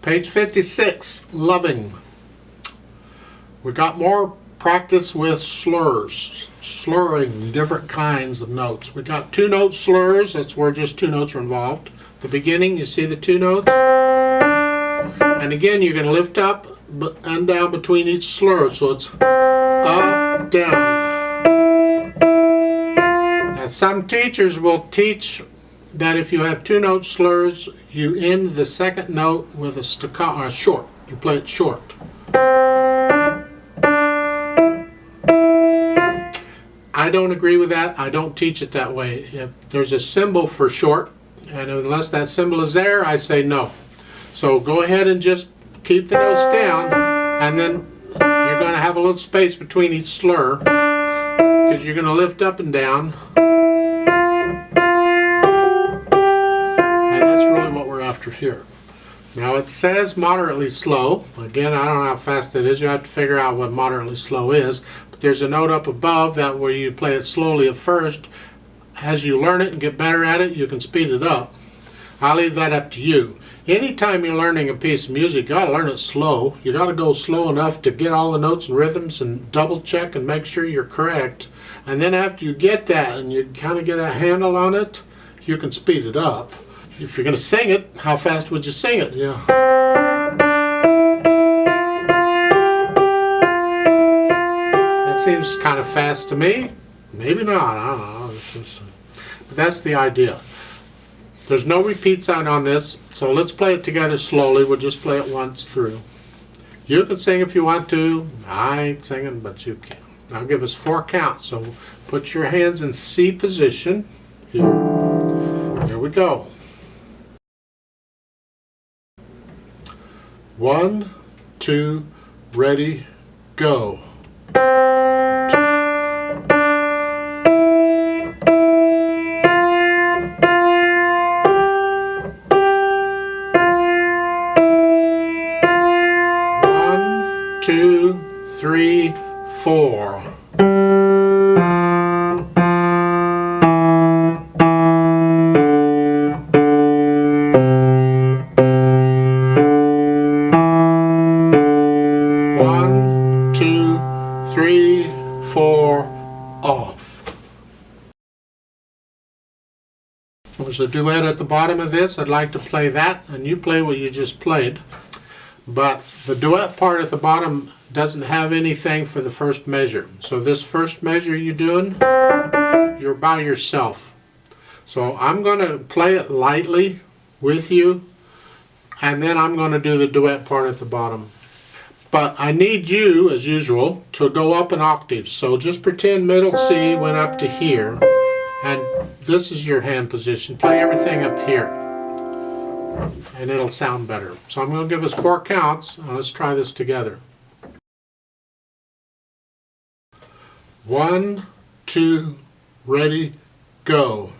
Page 56, loving. We got more practice with slurs, slurring different kinds of notes. We got 2-note slurs, that's where just 2 notes are involved. At the beginning, you see the 2 notes. And again, you're going to lift up and down between each slur, so it's up, down. Now, some teachers will teach that if you have 2-note slurs, you end the second note with a staccato, or short. You play it short. I don't agree with that. I don't teach it that way. If there's a symbol for short, and unless that symbol is there, I say no. So go ahead and just keep the notes down, and then you're going to have a little space between each slur, because you're going to lift up and down. And that's really what we're after here. Now it says moderately slow. Again, I don't know how fast it is. You have to figure out what moderately slow is. But there's a note up above that where you play it slowly at first. As you learn it and get better at it, you can speed it up. I'll leave that up to you. Anytime you're learning a piece of music, you got to learn it slow. You got to go slow enough to get all the notes and rhythms and double check and make sure you're correct. And then after you get that and you kind of get a handle on it, you can speed it up. If you're going to sing it, how fast would you sing it? Yeah. That seems kind of fast to me. Maybe not. I don't know. But that's the idea. There's no repeat sign on this, so let's play it together slowly. We'll just play it once through. You can sing if you want to. I ain't singing, but you can. I'll give us 4 counts, so put your hands in C position. Here we go. 1, 2, ready, go. 2, 3, 4. One, 2, 3, 4, off. There's a duet at the bottom of this. I'd like to play that, and you play what you just played. But the duet part at the bottom doesn't have anything for the first measure. So this first measure you're doing, you're by yourself. So I'm going to play it lightly with you, and then I'm going to do the duet part at the bottom. But I need you, as usual, to go up an octave. So just pretend middle C went up to here, and this is your hand position. Play everything up here, and it'll sound better. So I'm going to give us 4 counts, and let's try this together. 1, 2, ready, go.